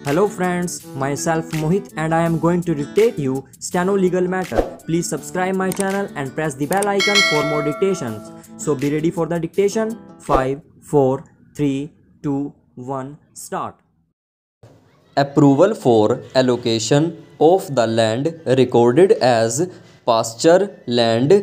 Hello friends, myself Mohit and I am going to dictate you Steno Legal Matter. Please subscribe my channel and press the bell icon for more dictations. So be ready for the dictation. 5, 4, 3, 2, 1, start. Approval for allocation of the land recorded as pasture land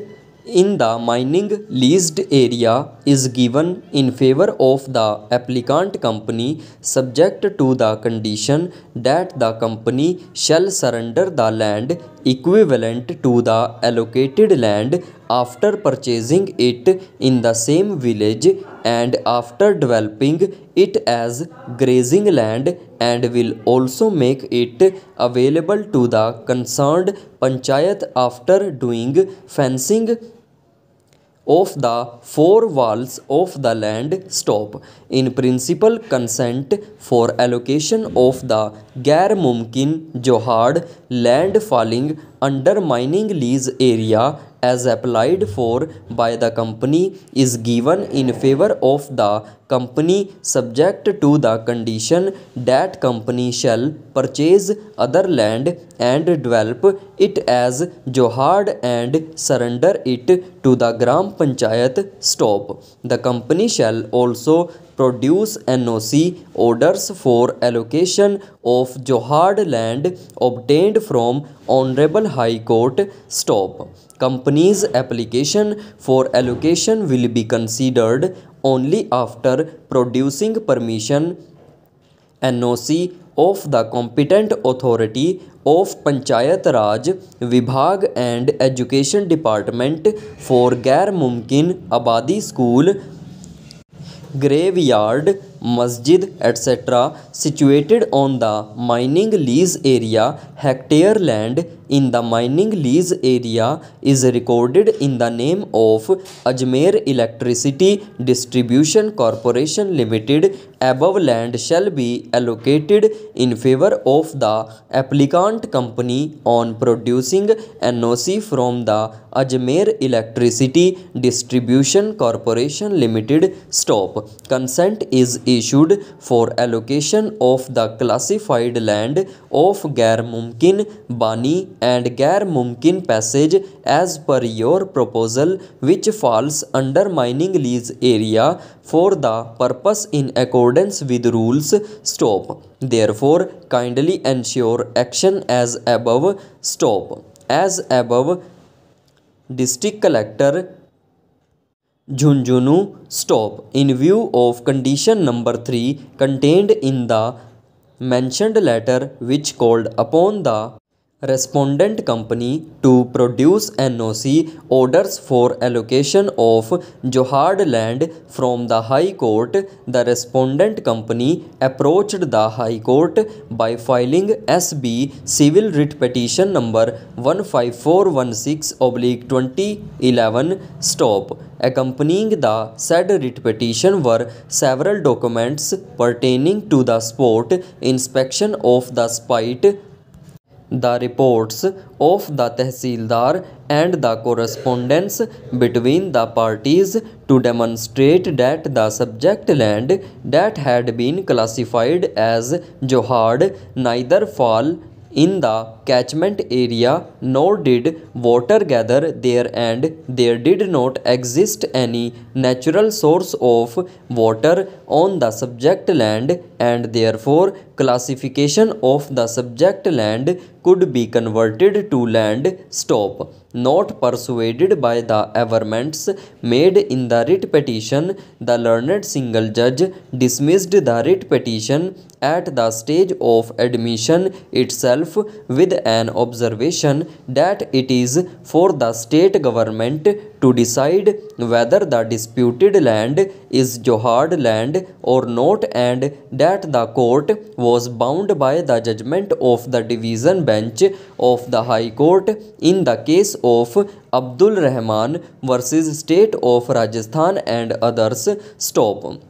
in the mining leased area is given in favor of the applicant company subject to the condition that the company shall surrender the land equivalent to the allocated land after purchasing it in the same village and after developing it as grazing land, and will also make it available to the concerned panchayat after doing fencing of the four walls of the land. Stop. In principle, consent for allocation of the Gair Mumkin Johad land falling under mining lease area as applied for by the company is given in favor of the company subject to the condition that company shall purchase other land and develop it as Johad and surrender it to the Gram Panchayat. Stop. The company shall also produce NOC orders for allocation of Johad land obtained from Honorable High Court. Stop. Company's application for allocation will be considered only after producing permission NOC of the competent authority of Panchayat Raj Vibhag and Education Department for Gair Mumkin Abadi School, graveyard, masjid, etc. situated on the mining lease area. Hectare land in the mining lease area is recorded in the name of Ajmer Electricity Distribution Corporation Limited. Above land shall be allocated in favor of the applicant company on producing NOC from the Ajmer Electricity Distribution Corporation Limited. Stop. Consent is issued for allocation of the classified land of Gair Mumkin Bani and Gair Mumkin Passage as per your proposal, which falls under mining lease area for the purpose in accordance with rules. Stop. Therefore, kindly ensure action as above. Stop. As above, District Collector Jhunjhunu. Stop. In view of condition number 3 contained in the mentioned letter, which called upon the respondent company to produce NOC orders for allocation of Johad land from the High Court, the respondent company approached the High Court by filing SB Civil Writ Petition number 15416/2011. Stop. Accompanying the said writ petition were several documents pertaining to the spot inspection of the site, the reports of the Tehsildar and the correspondence between the parties to demonstrate that the subject land that had been classified as Johad neither fall in the catchment area nor did water gather there, and there did not exist any natural source of water on the subject land, and therefore classification of the subject land could be converted to land. Stop. Not persuaded by the averments made in the writ petition, the learned single judge dismissed the writ petition at the stage of admission itself with an observation that it is for the state government to decide whether the disputed land is Johad land or not, and that the court was bound by the judgment of the division bench of the High Court in the case of Abdul Rahman versus State of Rajasthan and others. Stop.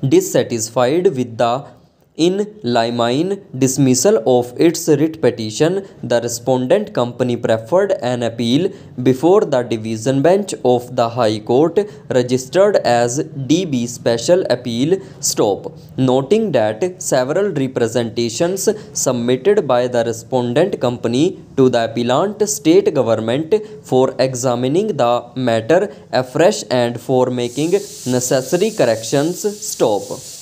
Dissatisfied with the In limine dismissal of its writ petition, the respondent company preferred an appeal before the division bench of the High Court, registered as DB Special Appeal Stop, noting that several representations submitted by the respondent company to the appellant state government for examining the matter afresh and for making necessary corrections stop.